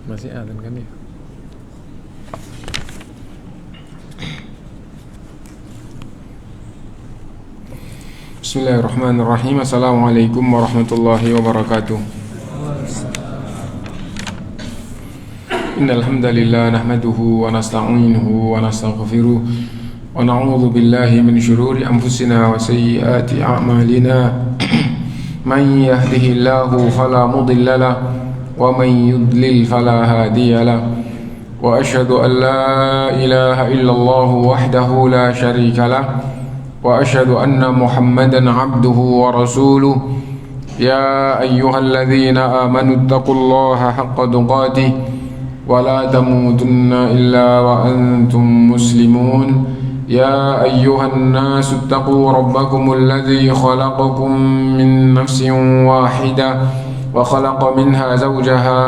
Masih adzan kan ya? Bismillahirrahmanirrahim. Assalamualaikum warahmatullahi wabarakatuh. Innal hamdalillah nahmaduhu wa nasta'inuhu wa nastaghfiruh wa na'udzu billahi min shururi anfusina wa sayyiati a'malina. Man yahdihillahu fala mudilla lahu wa man yudlil fala hadiya lahu. Wa asyhadu an la ilaha illallah wahdahu la syarika lahu wa asyhadu anna Muhammadan abduhu wa rasuluh. Ya ayyuhalladzina amanu taqullaha haqqa tuqatih wa la tamutunna illa wa antum muslimun. Ya ayyuhan nasu taqu rabbakumul ladzi khalaqakum min nafsin wahidah wa khalaqa minha zawjaha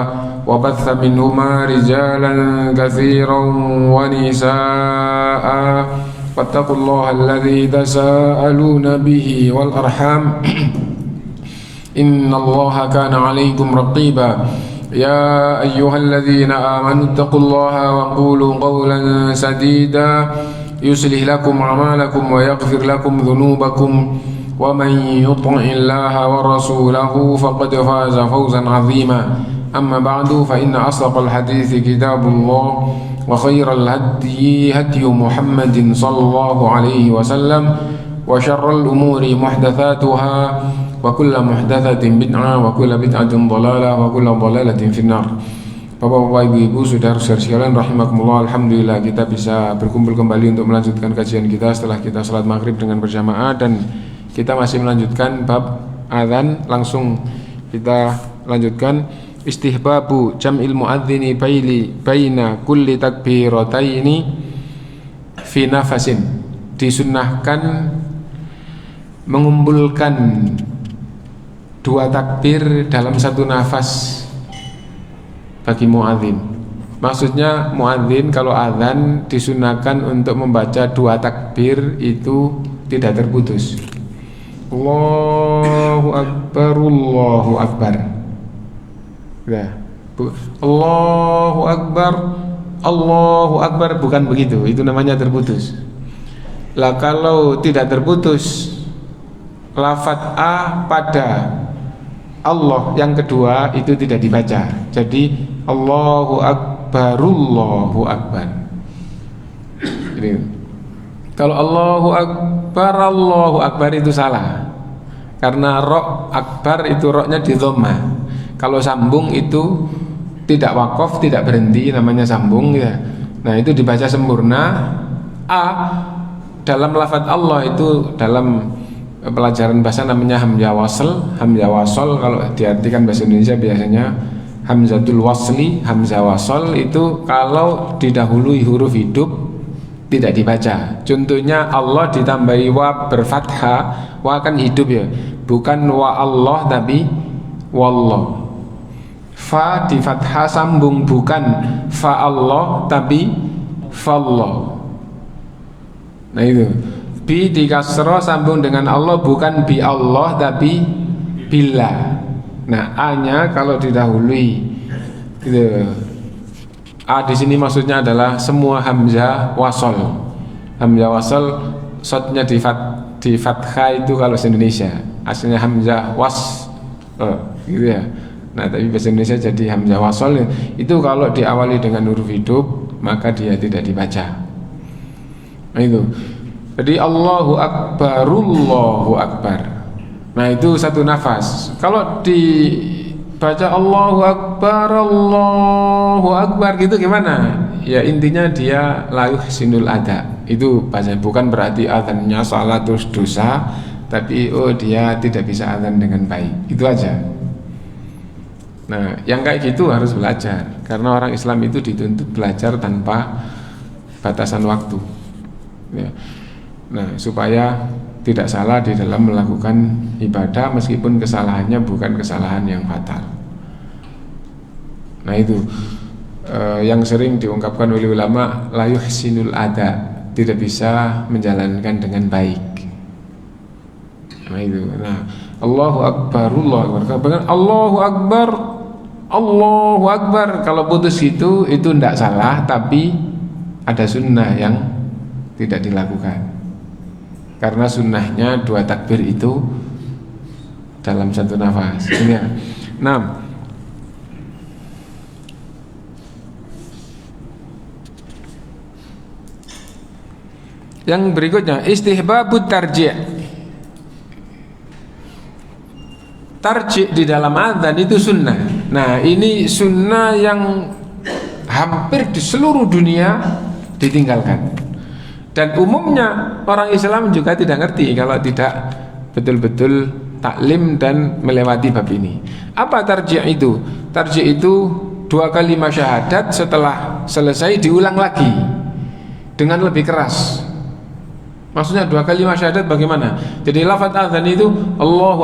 wa batha minhuma rijalan katsiran wa nisaa'a wattaqullaha alladzi tasaaluna bihi wal arham innallaha kana 'alaykum raqiba. Ya ayyuhalladzina amanu taqullaha wa qulu qawlan sadida yuslih lakum a'malakum wa yaghfir lakum dhunubakum wa man yuti'illaha wa rasulahu faqad faza fawzan 'azima. Amma ba'du fa inna asdaqal hadithi kitabullah wa khairal hadyi hadyu Muhammadin sallallahu alaihi wasallam wa syarrul umuri muhdatsatuha wa kullu muhdatsatin bid'ah wa kullu bid'atin dhalalah wa kullu dhalalatin finnar. Bapak-bapak, ibu-ibu, saudara-saudara sekalian rahimakumullah, alhamdulillah kita bisa berkumpul kembali untuk melanjutkan kajian kita setelah kita salat maghrib dengan berjamaah, dan kita masih melanjutkan bab adzan. Langsung kita lanjutkan. Istihbabu jam'il muadzini baina kulli takbirataini fi nafasin. Disunnahkan mengumpulkan dua takbir dalam satu nafas bagi muadzin. Maksudnya muadzin kalau adzan disunnahkan untuk membaca dua takbir itu tidak terputus. Allahu akbar, Allahu akbar. Ya. Allahu akbar, Allahu akbar, bukan begitu. Itu namanya terputus. Lah kalau tidak terputus, lafadz A pada Allah yang kedua itu tidak dibaca. Jadi Allahu akbar, Allahu akbar. Jadi, kalau Allahu akbar itu salah. Karena ro akbar itu roknya di dhammah. Kalau sambung itu tidak wakof, tidak berhenti, namanya sambung ya. Nah itu dibaca sempurna. A dalam lafadz Allah itu dalam pelajaran bahasa namanya hamzah wasl, hamzah wasl. Kalau diartikan bahasa Indonesia biasanya hamzatul wasli, hamzah wasl itu kalau didahului huruf hidup tidak dibaca. Contohnya Allah ditambahi wa berfathah, wa kan hidup ya, bukan wa Allah tapi wallah. Fa di fathah sambung, bukan fa Allah tapi fallah. Nah itu. Bi di kasroh sambung dengan Allah, bukan bi Allah tapi billah. Nah A-nya kalau didahului gitu. A di sini maksudnya adalah semua hamzah wasol. Hamzah wasol shotnya di fathah itu kalau bahasa Indonesia aslinya hamzah was gitu ya. Nah tapi bahasa Indonesia jadi hamzah wasol. Itu kalau diawali dengan huruf hidup maka dia tidak dibaca. Nah itu. Jadi Allahu akbar, Allahu akbar. Nah itu satu nafas. Kalau dibaca Allahu akbar, Allahu akbar gitu gimana? Ya intinya dia la yuhsinul ada. Itu baca, bukan berarti adzannya salah terus dosa, tapi dia tidak bisa adzan dengan baik. Itu aja. Nah, yang kayak gitu harus belajar, karena orang Islam itu dituntut belajar tanpa batasan waktu. Ya. Nah, supaya tidak salah di dalam melakukan ibadah meskipun kesalahannya bukan kesalahan yang fatal. Nah itu yang sering diungkapkan oleh ulama, la yuhsinul ada, tidak bisa menjalankan dengan baik. Nah itu. Nah, Allahu Akbar, Allahu Akbar, Allahu Akbar. Kalau putus itu tidak salah, tapi ada sunnah yang tidak dilakukan. Karena sunnahnya 2 takbir itu dalam satu nafas. Ini. Nah, yang berikutnya istihbabut tarji'. Tarji' di dalam adzan itu sunnah. Nah, ini sunnah yang hampir di seluruh dunia ditinggalkan. Dan umumnya orang Islam juga tidak ngerti kalau tidak betul-betul taklim dan melewati bab ini. Apa tarji' itu? Tarji' itu 2 kalimat syahadat setelah selesai diulang lagi dengan lebih keras. Maksudnya 2 kalimat syahadat bagaimana? Jadi lafaz azan itu Allahu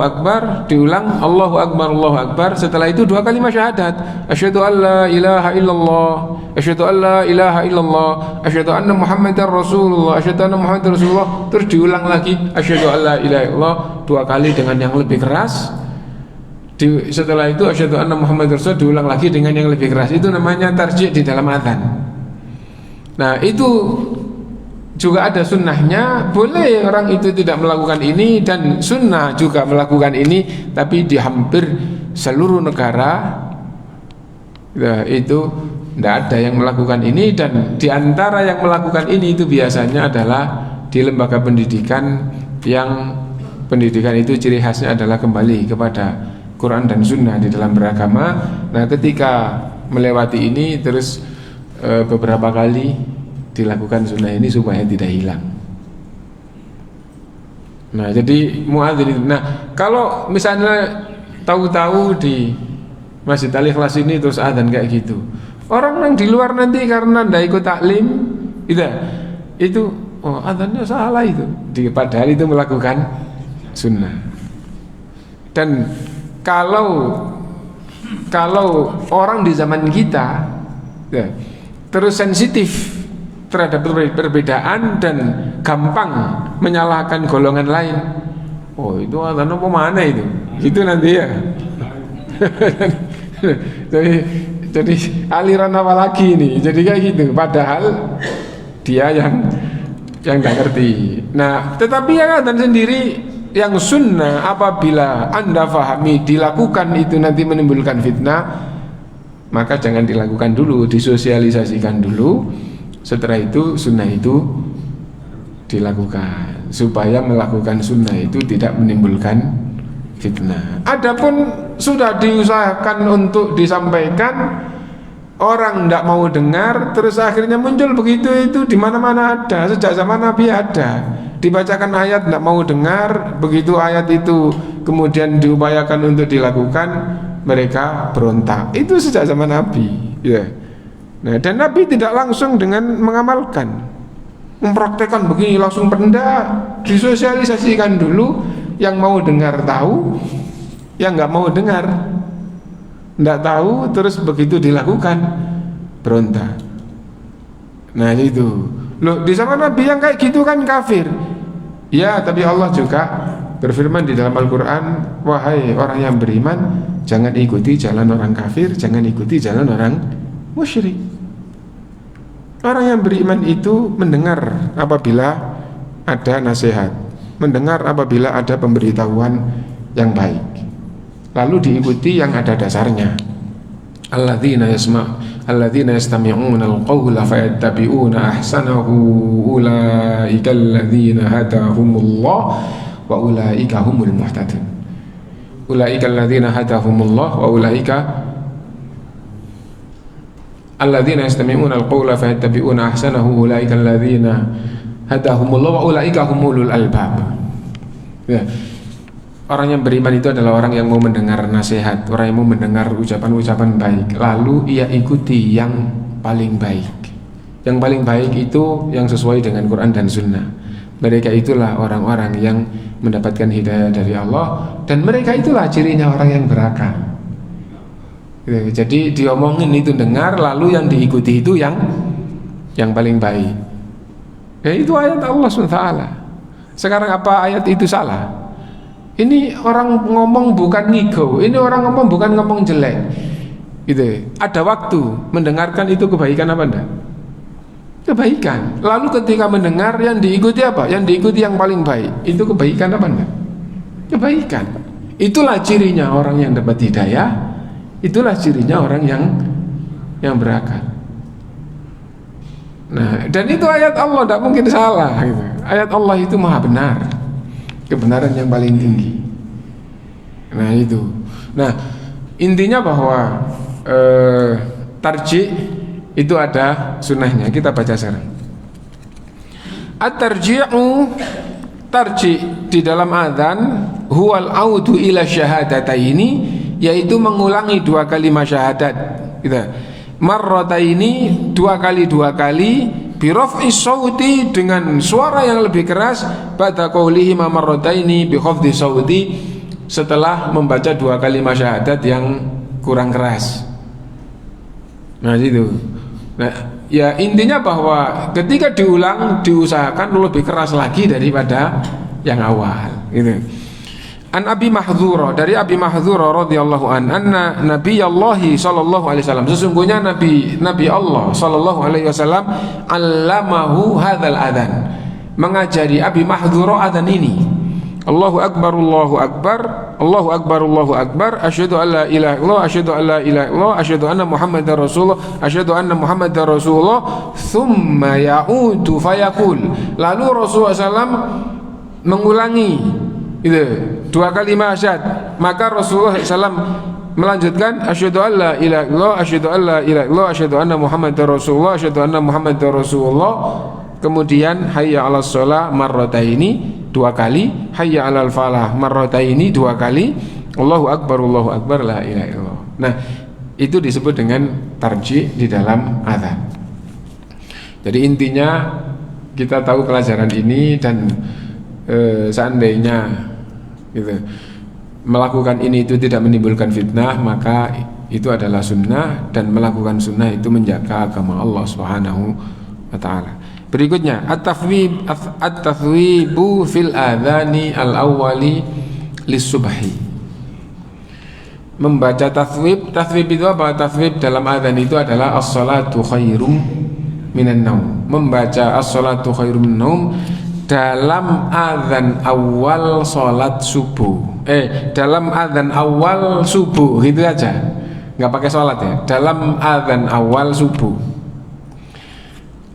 Akbar, diulang Allahu Akbar. Setelah itu 2 kalimat syahadat. Asyhadu an la ilaha illallah, asyhadu an la ilaha illallah, asyhadu anna Muhammadar Rasulullah, asyhadu anna Muhammadar Rasulullah. Terus diulang lagi asyhadu an la ilaha illallah 2 kali dengan yang lebih keras. Setelah itu asyhadu anna Muhammadar Rasulullah diulang lagi dengan yang lebih keras. Itu namanya tarji' di dalam azan. Nah, itu juga ada sunnahnya. Boleh orang itu tidak melakukan ini, dan sunnah juga melakukan ini. Tapi di hampir seluruh negara itu tidak ada yang melakukan ini. Dan di antara yang melakukan ini itu biasanya adalah di lembaga pendidikan, yang pendidikan itu ciri khasnya adalah kembali kepada Quran dan sunnah di dalam beragama. Nah, ketika melewati ini terus beberapa kali dilakukan sunnah ini supaya tidak hilang. Nah, jadi muadzin. Nah, kalau misalnya tahu-tahu di Masjid Al-Ikhlas ini terus adzan kayak gitu, orang yang di luar nanti karena tidak ikut taklim, itu oh adzannya salah itu. Padahal itu melakukan sunnah. Dan kalau orang di zaman kita terus sensitif terhadap perbedaan dan gampang menyalahkan golongan lain, oh itu adzan apa mana itu nanti ya. jadi aliran apa lagi ini, jadi kayak gitu, padahal dia yang tidak ngerti. Nah, tetapi yang adzan sendiri yang sunnah, apabila Anda fahami dilakukan itu nanti menimbulkan fitnah, maka jangan dilakukan dulu, disosialisasikan dulu. Setelah itu sunnah itu dilakukan, supaya melakukan sunnah itu tidak menimbulkan fitnah. Adapun sudah diusahakan untuk disampaikan, orang tidak mau dengar, terus akhirnya muncul begitu, itu di mana-mana ada, sejak zaman Nabi ada. Dibacakan ayat tidak mau dengar, begitu ayat itu kemudian diupayakan untuk dilakukan, mereka berontak. Itu sejak zaman Nabi, ya. Nah, dan Nabi tidak langsung dengan mengamalkan, mempraktekkan begini langsung benda, disosialisasikan dulu. Yang mau dengar tahu, yang nggak mau dengar nggak tahu, terus begitu dilakukan berontak. Nah itu loh, di zaman Nabi yang kayak gitu kan kafir. Ya, tapi Allah juga berfirman di dalam Al-Quran, wahai orang yang beriman, jangan ikuti jalan orang kafir, jangan ikuti jalan orang musyrik. Orang yang beriman itu mendengar apabila ada nasihat, mendengar apabila ada pemberitahuan yang baik, lalu diikuti yang ada dasarnya. Alladzina yastami'una al-qawla fayattabi'una ahsanahu ulaika alladzina hadahumullah wa ulaika humul muhtadun. Ulaika alladzina hadahumullah wa ulaika alladzina yastami'una al-qawla fayattabi'una ahsanahu ulaika alladzina hadahumullah wa ulaika humulul albab. Ya. Orang yang beriman itu adalah orang yang mau mendengar nasihat, orang yang mau mendengar ucapan-ucapan baik, lalu ia ikuti yang paling baik. Yang paling baik itu yang sesuai dengan Quran dan Sunnah. Mereka itulah orang-orang yang mendapatkan hidayah dari Allah, dan mereka itulah cirinya orang yang berakal. Jadi diomongin itu dengar, lalu yang diikuti itu yang paling baik. Ya itu ayat Allah SWT. Sekarang apa ayat itu salah? Ini orang ngomong bukan ngigo, ini orang ngomong bukan ngomong jelek. Gitu. Ada waktu mendengarkan itu kebaikan apa enggak? Kebaikan. Lalu ketika mendengar yang diikuti apa? Yang diikuti yang paling baik. Itu kebaikan apa enggak? Kebaikan. Itulah cirinya orang yang dapat hidayah. Itulah cirinya orang yang berakal. Nah, dan itu ayat Allah, tidak mungkin salah gitu. Ayat Allah itu maha benar, kebenaran yang paling tinggi. Nah itu. Nah intinya bahwa tarji' itu ada sunnahnya. Kita baca sekarang. At-tarji'u, tarji' di dalam adzan huwal audu ila syahadataini, yaitu mengulangi 2 kalimat syahadat gitu. Marrataini, 2 kali biraf'i sauti, dengan suara yang lebih keras, ba'da qaulihi marrataini bi khafdi sauti, setelah membaca 2 kalimat syahadat yang kurang keras. Nah itu. Nah, ya intinya bahwa ketika diulang diusahakan lebih keras lagi daripada yang awal gitu. An Abi Mahdzura, dari Abi Mahdzura radhiyallahu anna Nabiullah sallallahu alaihi wasallam, sesungguhnya Nabi Allah sallallahu alaihi wasallam allamahu hadzal adzan, mengajari Abi Mahdzura adzan ini. Allahu akbar, Allahu akbar, Allahu akbar, Allahu akbar, asyhadu an la ilaha illallah, asyhadu an la ilaha illallah, asyhadu anna Muhammadar Rasulullah, asyhadu anna Muhammadar Rasulullah, thumma ya'udu fayaqul. Lalu Rasulullah SAW mengulangi itu 2 kalimat syahadat, maka Rasulullah SAW melanjutkan asyhadu an la ilaha illallah, asyhadu an la ilaha illallah, asyhadu anna Muhammadar Rasulullah, asyhadu anna Muhammadar Rasulullah. Kemudian hayya 'alas shalah marrataini, 2 kali, hayya 'alal falah marrataini, 2 kali, Allahu akbar, Allahu akbar, la ilaha illallah. Nah, itu disebut dengan tarji' di dalam adzan. Jadi intinya kita tahu pelajaran ini, dan seandainya gitu, melakukan ini itu tidak menimbulkan fitnah, maka itu adalah sunnah, dan melakukan sunnah itu menjaga agama Allah Subhanahu wa ta'ala. Berikutnya at-tathwibu fil adhani al-awwali lis-subhi. Membaca tathwib itu apa? Tathwib dalam adzan itu adalah as-salatu khairum minan naum. Membaca as-salatu khairum minan naum dalam adzan awal salat subuh. Dalam adzan awal subuh, gitu aja. Enggak pakai salat ya. Dalam adzan awal subuh.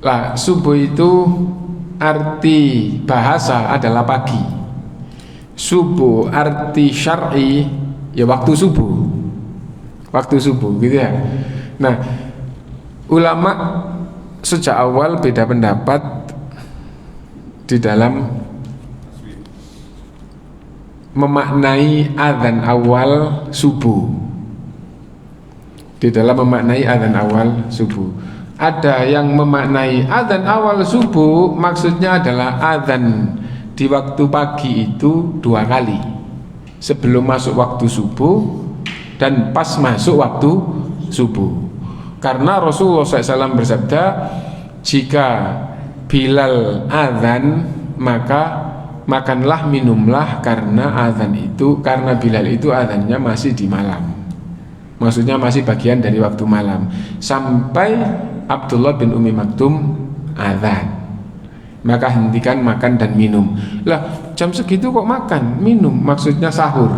Lah, subuh itu arti bahasa adalah pagi. Subuh arti syar'i ya waktu subuh. Waktu subuh gitu ya. Nah, ulama sejak awal beda pendapat di dalam memaknai adzan awal subuh. Di dalam memaknai adzan awal subuh. Ada yang memaknai adzan awal subuh maksudnya adalah adzan di waktu pagi itu 2 kali, sebelum masuk waktu subuh dan pas masuk waktu subuh. Karena Rasulullah SAW bersabda, jika Bilal adzan maka makanlah minumlah, karena Bilal itu adzannya masih di malam, maksudnya masih bagian dari waktu malam, sampai Abdullah bin Umi Maktum adzan, maka hentikan makan dan minum. Lah, jam segitu kok makan minum? Maksudnya sahur.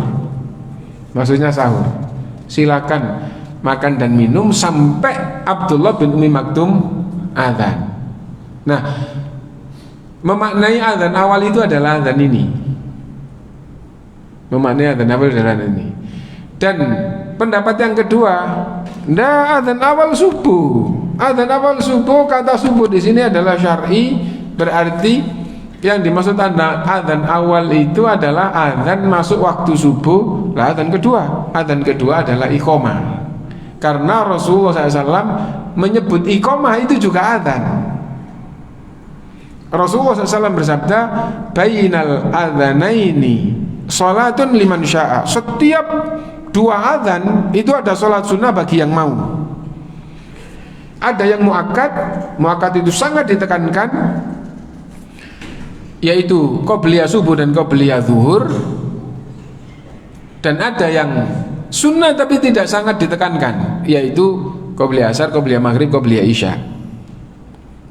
Silakan makan dan minum sampai Abdullah bin Umi Maktum adzan. Nah, memaknai adzan awal itu adalah adzan ini. Memaknai adzan awal adalah adzan ini. Dan pendapat yang kedua, adzan awal subuh. Adzan awal subuh, kata subuh di sini adalah syar'i, berarti yang dimaksud adzan awal itu adalah adzan masuk waktu subuh. Lah, adzan kedua adalah iqamah. Karena Rasulullah SAW menyebut iqamah itu juga adzan. Rasulullah SAW bersabda, bainal adzanaini salatun liman syaa. Setiap dua adzan itu ada salat sunnah bagi yang mau. Ada yang muakkad itu sangat ditekankan, yaitu qobliyah subuh dan qobliyah zuhur. Dan ada yang sunnah tapi tidak sangat ditekankan, yaitu qobliyah asar, qobliyah maghrib, qobliyah isya.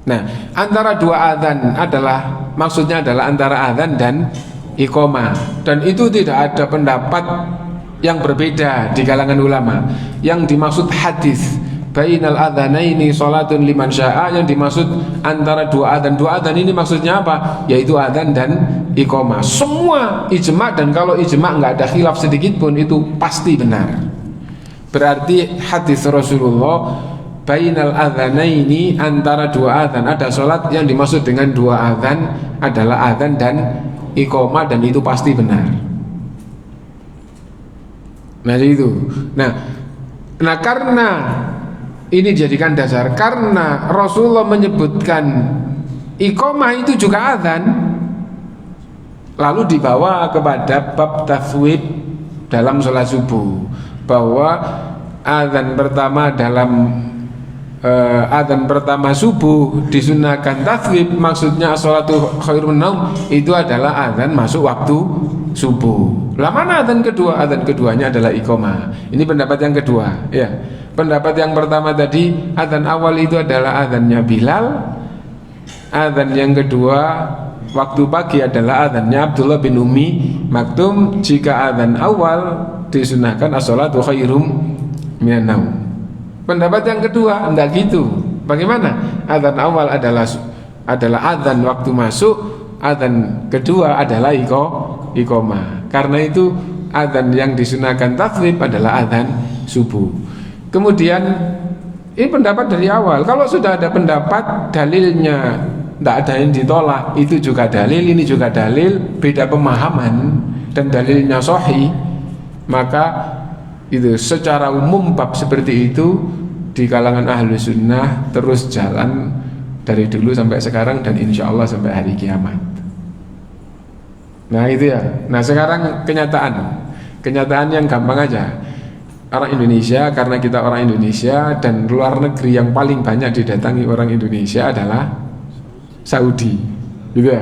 Nah, antara dua adzan adalah, maksudnya adalah antara adzan dan iqamah. Dan itu tidak ada pendapat yang berbeda di kalangan ulama. Yang dimaksud hadis bainal adzanaini salatun liman syaa, yang dimaksud antara dua adzan ini maksudnya apa? Yaitu adzan dan iqamah. Semua ijma', dan kalau ijma' nggak ada khilaf sedikit pun itu pasti benar. Berarti hadis Rasulullah bainal adzanaini, antara dua adzan ada salat, yang dimaksud dengan dua adzan adalah adzan dan iqamah, dan itu pasti benar. Nah itu. Nah karena ini jadikan dasar, karena Rasulullah menyebutkan iqamah itu juga adzan, lalu dibawa kepada bab taswib dalam sholat subuh, bahwa adzan pertama adzan pertama subuh disunahkan taswib, maksudnya sholatu khairun naum, itu adalah adzan masuk waktu subuh. Lah mana adzan kedua? Adzan keduanya adalah iqamah. Ini pendapat yang kedua, ya. Pendapat yang pertama tadi, adzan awal itu adalah adzannya Bilal. Adzan yang kedua waktu pagi adalah adzannya Abdullah bin Ummi Maktum. Jika adzan awal disunahkan as-sholatu khairum minan naum. Pendapat yang kedua enggak gitu. Bagaimana? Adzan awal adalah adzan waktu masuk, adzan kedua adalah iqamah. Karena itu adzan yang disunahkan tasrif adalah adzan subuh. Kemudian ini pendapat dari awal. Kalau sudah ada pendapat dalilnya tidak ada yang ditolak, itu juga dalil, ini juga dalil, beda pemahaman dan dalilnya sahih, maka itu secara umum bab seperti itu di kalangan ahlu sunnah terus jalan dari dulu sampai sekarang, dan insya Allah sampai hari kiamat. Nah itu ya. Nah sekarang kenyataan yang gampang aja. Orang Indonesia, karena kita orang Indonesia, dan luar negeri yang paling banyak didatangi orang Indonesia adalah Saudi, gitu ya.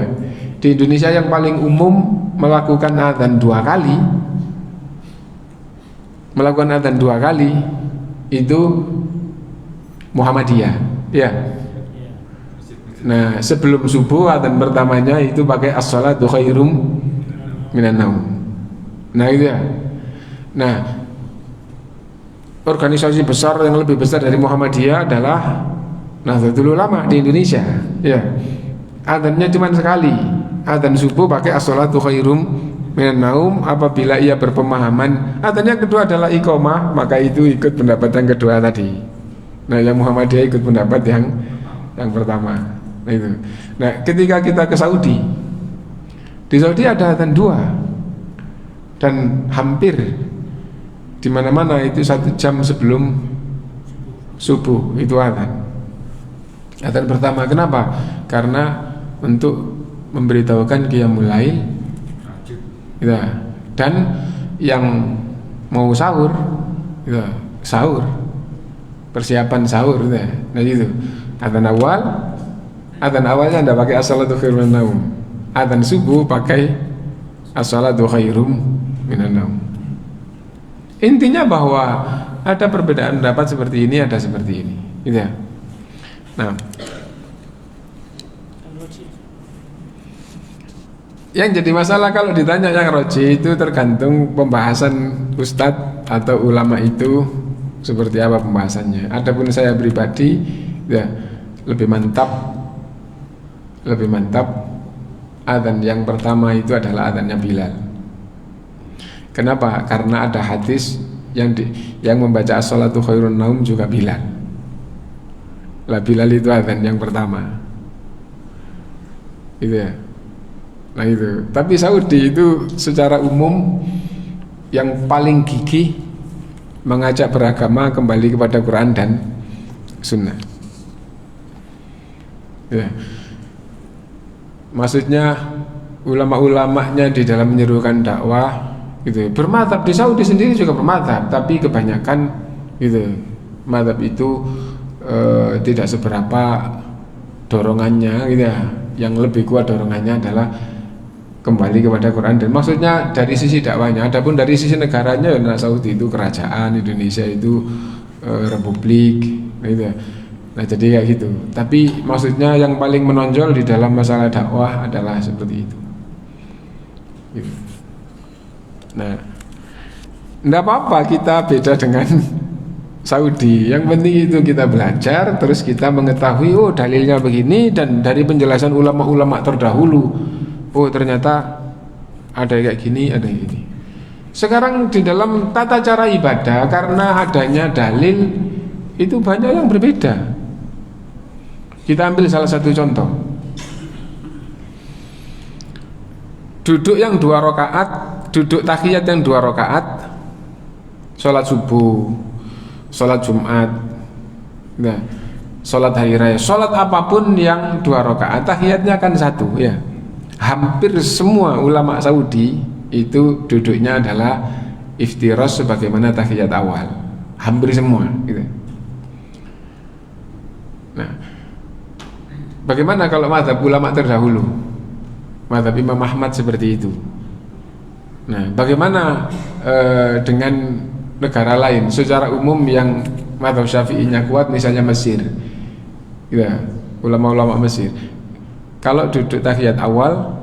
Di Indonesia yang paling umum melakukan adzan dua kali itu Muhammadiyah, ya. Nah sebelum subuh adzan pertamanya itu pakai as-sholatu khairum minan naum. Nah itu ya. Nah organisasi besar yang lebih besar dari Muhammadiyah adalah Nahdlatul Ulama di Indonesia, ya. Adzannya cuma sekali, adzan subuh pakai as-sholatu khairum minan naum. Apabila ia berpemahaman adzannya kedua adalah iqamah, maka itu ikut pendapat yang kedua tadi. Nah yang Muhammadiyah ikut pendapat yang pertama. Nah itu. Nah ketika kita ke Saudi, di Saudi ada adzan dua, dan hampir di mana-mana itu 1 jam sebelum subuh itu adzan pertama. Kenapa? Karena untuk memberitahukan qiyamul lail, ya. Dan yang mau sahur, ya, sahur, persiapan sahur, ya. Nah itu adzan awalnya anda pakai as-sholatu khairum minan naum. Adzan subuh pakai as-sholatu khairum minan naum. Intinya bahwa ada perbedaan pendapat seperti ini, ada seperti ini, gitu ya. Nah, yang jadi masalah kalau ditanya yang roji itu tergantung pembahasan ustadz atau ulama itu seperti apa pembahasannya. Adapun saya pribadi, ya lebih mantap adzan yang pertama itu adalah adzannya Bilal. Kenapa? Karena ada hadis yang membaca as-sholatu khairun naum juga Bilal. Lah Bilal itu adzan yang pertama, gitu ya. Nah itu. Tapi Saudi itu secara umum yang paling gigih mengajak beragama kembali kepada Quran dan Sunnah. Ya. Maksudnya ulama-ulamanya di dalam menyerukan dakwah gitu bermadzhab. Di Saudi sendiri juga bermadzhab, tapi kebanyakan gitu madzhab itu tidak seberapa dorongannya gitu ya. Yang lebih kuat dorongannya adalah kembali kepada Quran. Dan maksudnya dari sisi dakwahnya. Adapun dari sisi negaranya, ya Saudi itu kerajaan, Indonesia itu republik gitu ya. Nah jadi kayak gitu. Tapi maksudnya yang paling menonjol di dalam masalah dakwah adalah seperti itu gitu. Nah enggak apa-apa kita beda dengan Saudi. Yang penting itu kita belajar, terus kita mengetahui oh dalilnya begini, dan dari penjelasan ulama-ulama terdahulu oh ternyata ada kayak gini, ada kayak gini. Sekarang di dalam tata cara ibadah, karena adanya dalil itu banyak yang berbeda. Kita ambil salah satu contoh. Duduk yang 2 rakaat, duduk tahiyat yang 2 rakaat, sholat subuh, sholat Jumat, nah, sholat hari raya, sholat apapun yang 2 rakaat, tahiyatnya kan 1 ya. Hampir semua ulama Saudi itu duduknya adalah iftirash sebagaimana tahiyat awal. Hampir semua gitu. Nah, bagaimana kalau mazhab ulama terdahulu? Mazhab Imam Ahmad seperti itu. Nah, bagaimana dengan negara lain secara umum yang mazhab Syafi'inya kuat, misalnya Mesir, ya, ulama-ulama Mesir. Kalau duduk tahiyat awal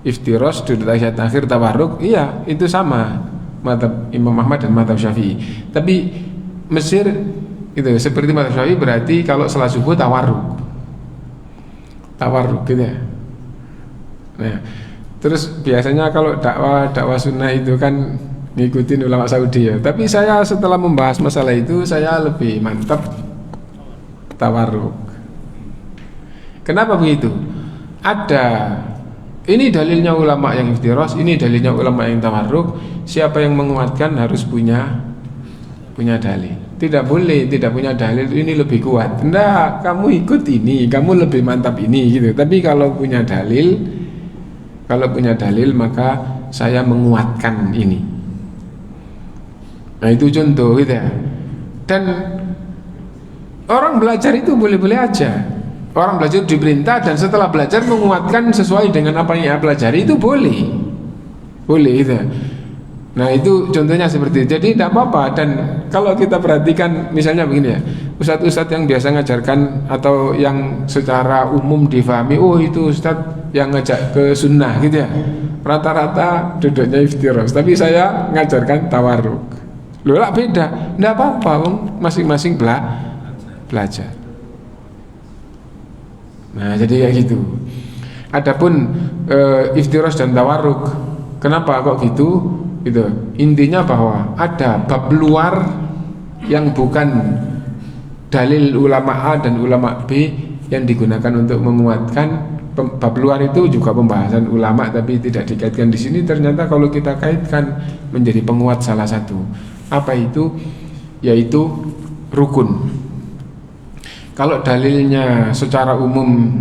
iftirash, duduk tahiyat akhir tawarruk, iya itu sama mazhab Imam Ahmad dan mazhab Syafi'i. Tapi Mesir itu seperti mazhab Syafi'i, berarti kalau salat subuh tawarruk gitu ya. Nah, terus biasanya kalau dakwah sunnah itu kan ngikutin ulama Saudi ya. Tapi saya setelah membahas masalah itu, saya lebih mantap tawarruk. Kenapa begitu? Ada, ini dalilnya ulama yang iftirash, ini dalilnya ulama yang tawarruk. Siapa yang menguatkan harus punya dalil. Tidak boleh tidak punya dalil ini lebih kuat. Enggak, kamu ikut ini, kamu lebih mantap ini gitu. Tapi kalau punya dalil maka saya menguatkan ini. Nah itu contoh gitu ya. Dan orang belajar itu boleh-boleh aja. Orang belajar diperintah dan setelah belajar menguatkan sesuai dengan apa yang dia pelajari, itu boleh gitu ya. Nah itu contohnya seperti itu. Jadi tidak apa-apa. Dan kalau kita perhatikan misalnya begini ya, ustadz-ustadz yang biasa ngajarkan atau yang secara umum difahami, oh itu ustadz yang ngajak ke sunnah gitu ya, rata-rata duduknya iftirash, tapi saya ngajarkan tawarruk. Loh lah beda. Tidak apa-apa, masing-masing belajar. Nah jadi kayak gitu. Adapun iftirash dan tawarruk, kenapa kok gitu? Gitu. Intinya bahwa ada bab luar yang bukan dalil ulama A dan ulama B yang digunakan untuk menguatkan. Bab luar itu juga pembahasan ulama tapi tidak dikaitkan di sini. Ternyata kalau kita kaitkan menjadi penguat salah satu. Apa itu? Yaitu rukun. Kalau dalilnya secara umum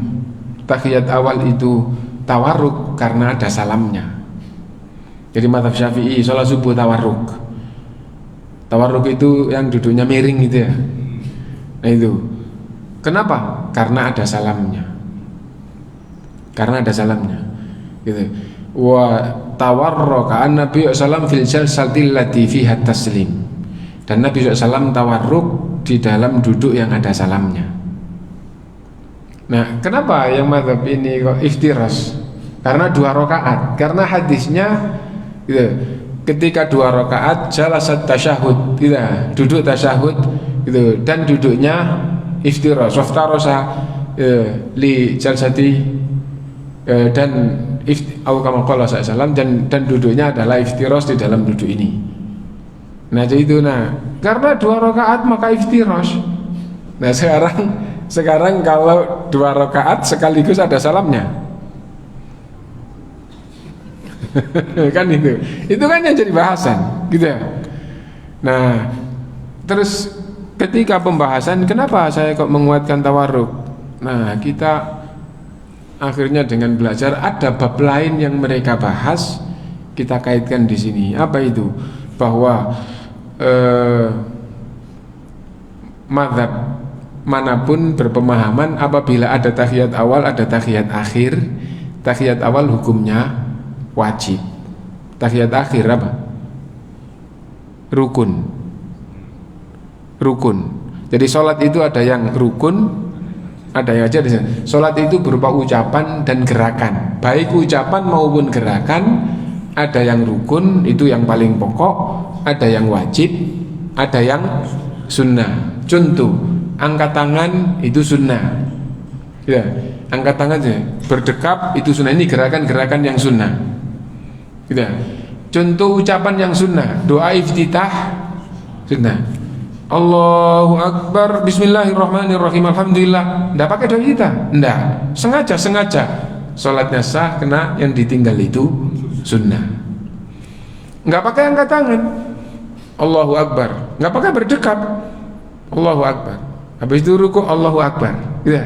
tahiyat awal itu tawarruk karena ada salamnya. Jadi mazhab Syafi'i sholat subuh tawarruk. Tawarruk itu yang duduknya miring gitu ya. Nah itu. Kenapa? Karena ada salamnya. Gitu. Wa tawarraka an-nabi sallallahu fil jalsatil lati fiha taslim. Dan Nabi SAW tawarruk di dalam duduk yang ada salamnya. Nah, kenapa yang mazhab ini kok iftirash? Karena 2 rakaat. Karena hadisnya gitu, ketika 2 rakaat jalasat tasyahud, gitu, duduk tasyahud gitu, dan duduknya iftirash. Waftarosa li jalsati dan dan duduknya adalah iftirash di dalam duduk ini. Nah jadi itu, karena 2 rakaat maka iftirash. Nah sekarang kalau 2 rakaat sekaligus ada salamnya kan itu kan yang jadi bahasan gitu ya. Nah terus ketika pembahasan kenapa saya kok menguatkan tawarruk, nah kita akhirnya dengan belajar ada bab lain yang mereka bahas, kita kaitkan di sini. Apa itu? Bahwa mazhab manapun berpemahaman apabila ada tahiyat awal, ada tahiyat akhir. Tahiyat awal hukumnya wajib. Tahiyat akhir apa? Rukun. Jadi sholat itu ada yang rukun, ada yang aja di sana. Sholat itu berupa ucapan dan gerakan, baik ucapan maupun gerakan. Ada yang rukun, itu yang paling pokok. Ada yang wajib, ada yang sunnah. Contoh, angkat tangan itu sunnah. Ya, angkat tangan aja. Berdekap itu sunnah. Ini gerakan-gerakan yang sunnah. Ya. Contoh ucapan yang sunnah, doa iftitah sunnah. Allahu Akbar, Bismillahirrahmanirrahim, Alhamdulillah. Nggak pakai doa kita? Nggak. Sengaja. Sholatnya sah karena yang ditinggal itu sunnah. Nggak pakai angkat tangan, Allahu Akbar. Nggak pakai berdekap, Allahu Akbar. Habis itu ruku, Allahu Akbar. Gitu.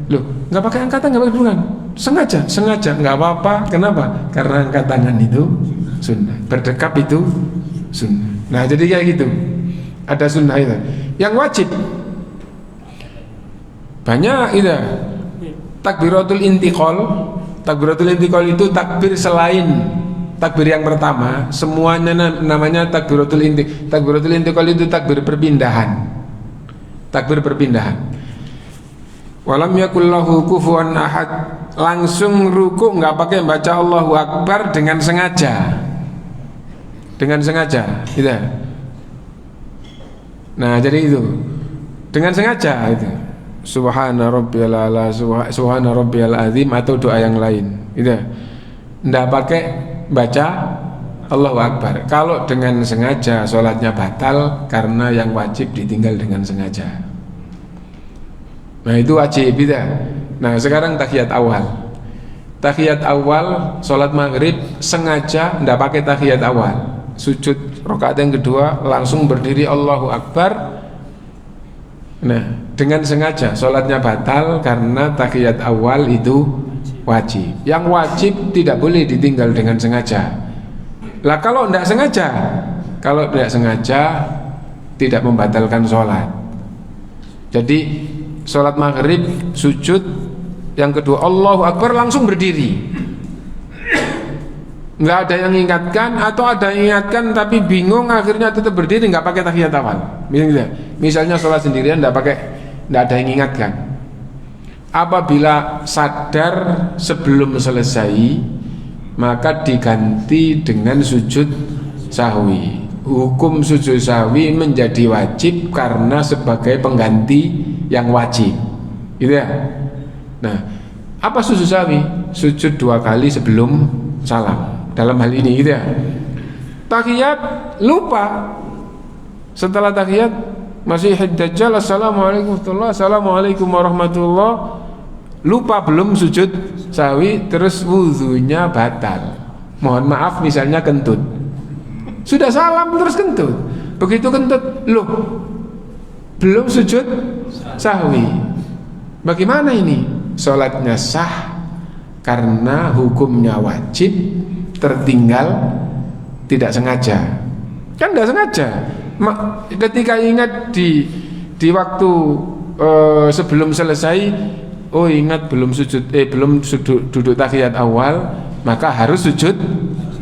Loh, nggak pakai angkat tangan, nggak pakai bukan. Sengaja. Nggak apa-apa. Kenapa? Karena angkat tangan itu sunnah. Berdekap itu sunnah. Nah, jadi kayak gitu. Ada sunnah itu. Yang wajib banyak itu. Takbiratul intiqal. Takbiratul intiqal itu takbir selain takbir yang pertama. Semuanya namanya takbiratul intiqal. Takbiratul intiqal itu takbir perpindahan. Takbir perpindahan. Walam yakul lahu kufuwan ahad. Langsung ruku, nggak pakai baca Allahu Akbar dengan sengaja. Gitu. Nah, jadi itu dengan sengaja itu. Subhana rabbiyal a'la, subhana rabbiyal azim, atau doa yang lain. Gitu. Nggak pakai baca Allahu Akbar. Kalau dengan sengaja sholatnya batal karena yang wajib ditinggal dengan sengaja. Nah, itu wajib gitu. Nah, sekarang tahiyat awal. Tahiyat awal sholat maghrib sengaja nggak pakai tahiyat awal. Sujud rakaat yang kedua langsung berdiri Allahu Akbar. Nah, dengan sengaja sholatnya batal karena tahiyat awal itu wajib. Yang wajib tidak boleh ditinggal dengan sengaja. Lah kalau tidak sengaja tidak membatalkan sholat. Jadi sholat maghrib sujud yang kedua Allahu Akbar langsung berdiri. Nggak ada yang ingatkan, atau ada yang ingatkan tapi bingung akhirnya tetap berdiri, nggak pakai tahiyat awal. Misalnya sholat sendirian nggak ada yang ingatkan. Apabila sadar sebelum selesai, maka diganti dengan sujud sahwi. Hukum sujud sahwi menjadi wajib karena sebagai pengganti yang wajib. Gitu ya. Nah, apa sujud sahwi? Sujud 2 kali sebelum salam. Dalam hal ini gitu ya. Tahiyat lupa. Setelah tahiyat masih Dajjal, assalamualaikum warahmatullah. Lupa belum sujud sahwi, terus wuzunya batal. Mohon maaf misalnya kentut. Sudah salam terus kentut. Begitu kentut, loh, belum sujud sahwi. Bagaimana ini? Sholatnya sah karena hukumnya wajib, tertinggal tidak sengaja. Kan tidak sengaja. Ketika ingat di waktu sebelum selesai, oh ingat belum duduk tahiyat awal, maka harus sujud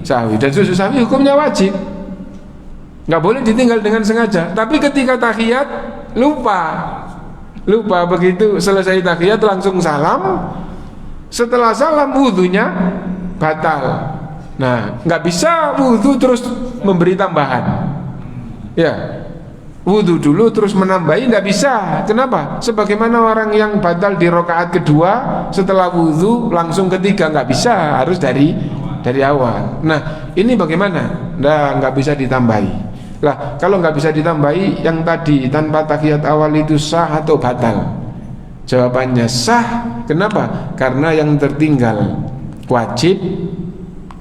sahwi. Dan sujud sahwi hukumnya wajib, nggak boleh ditinggal dengan sengaja. Tapi ketika tahiyat lupa, begitu selesai tahiyat langsung salam. Setelah salam wudunya batal. Nah, nggak bisa wudu terus memberi tambahan. Ya, wudu dulu terus menambahi nggak bisa. Kenapa? Sebagaimana orang yang batal di rakaat kedua setelah wudu langsung ketiga, nggak bisa, harus dari awal. Nah, ini bagaimana? Nggak bisa ditambahi. Lah, kalau nggak bisa ditambahi, yang tadi tanpa tahiyat awal itu sah atau batal? Jawabannya sah. Kenapa? Karena yang tertinggal wajib,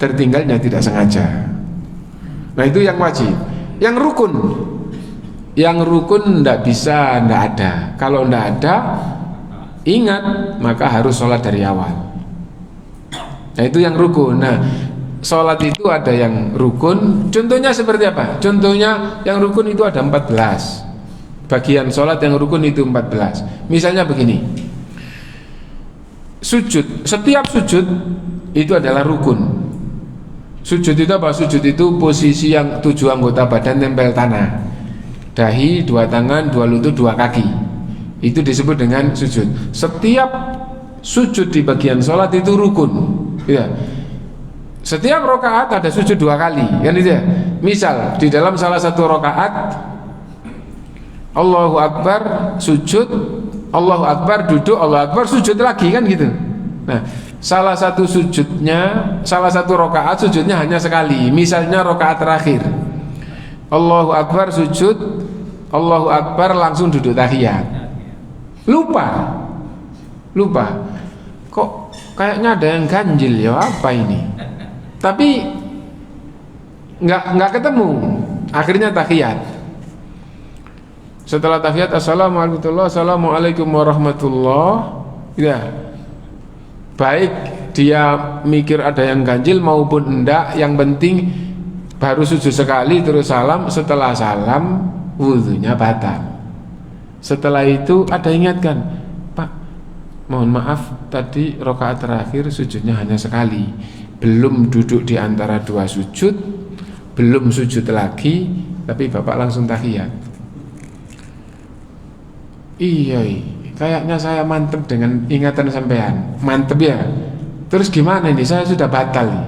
tertinggalnya tidak sengaja. Nah, itu yang wajib. Yang rukun ndak bisa, ndak ada. Kalau ndak ada, ingat, maka harus sholat dari awal. Nah itu yang rukun. Nah sholat itu ada yang rukun. Contohnya seperti apa? Contohnya yang rukun itu ada 14. Bagian sholat yang rukun itu 14. Misalnya begini, sujud. Setiap sujud itu adalah rukun. Sujud itu apa? Sujud itu posisi yang 7 anggota badan nempel tanah, dahi, 2 tangan, 2 lutut, 2 kaki. Itu disebut dengan sujud. Setiap sujud di bagian sholat itu rukun, ya. Setiap rakaat ada sujud 2 kali, kan itu ya. Misal di dalam salah satu rakaat Allahu Akbar sujud, Allahu Akbar duduk, Allahu Akbar sujud lagi, kan gitu. Nah, salah satu sujudnya, salah satu rakaat sujudnya hanya sekali. Misalnya rakaat terakhir, Allahu Akbar sujud, Allahu Akbar langsung duduk tahiyat. Lupa. Kok kayaknya ada yang ganjil ya, apa ini? Tapi nggak ketemu. Akhirnya tahiyat. Setelah tahiyat, assalamualaikum warahmatullahi. Ya. Baik dia mikir ada yang ganjil maupun enggak, yang penting baru sujud sekali terus salam. Setelah salam wudunya batal. Setelah itu ada ingatkan, Pak, mohon maaf tadi rakaat terakhir sujudnya hanya sekali, belum duduk di antara 2 sujud, belum sujud lagi, tapi Bapak langsung tahiyat. Iya, kayaknya saya mantep dengan ingatan sampean. Mantep ya. Terus gimana ini? Saya sudah batal nih.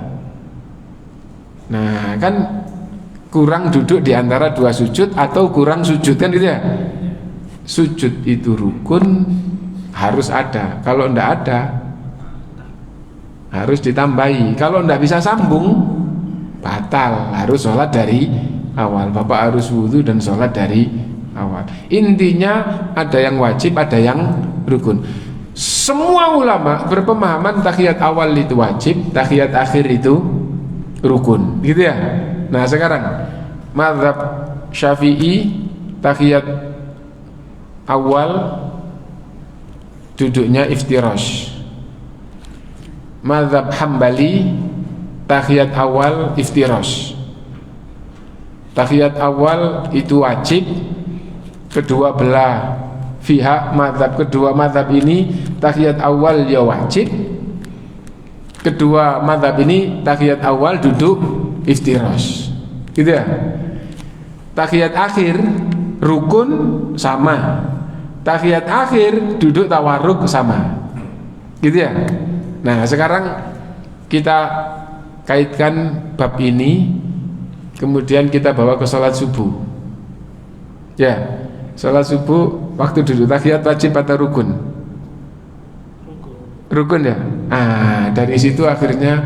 Nah, kan kurang duduk di antara 2 sujud atau kurang sujud, kan gitu ya. Sujud itu rukun, harus ada. Kalau enggak ada, harus ditambahi. Kalau enggak bisa sambung, batal. Harus sholat dari awal. Bapak harus wudu dan sholat dari awal. Intinya ada yang wajib, ada yang rukun. Semua ulama berpemahaman tahiyat awal itu wajib, tahiyat akhir itu rukun, gitu ya. Nah sekarang mazhab Syafi'i tahiyat awal duduknya iftirash. Mazhab Hambali tahiyat awal iftirash. Tahiyat awal itu wajib. Kedua belah pihak mazhab, kedua mazhab ini tahiyat awal ya wajib, kedua mazhab ini tahiyat awal duduk iftirash, gitu ya. Tahiyat akhir rukun sama, tahiyat akhir duduk tawarruk sama, gitu ya. Nah sekarang kita kaitkan bab ini, kemudian kita bawa ke sholat subuh, ya. Sholat subuh waktu duduk tahiyat wajib atau rukun? Rukun ya. Dari situ akhirnya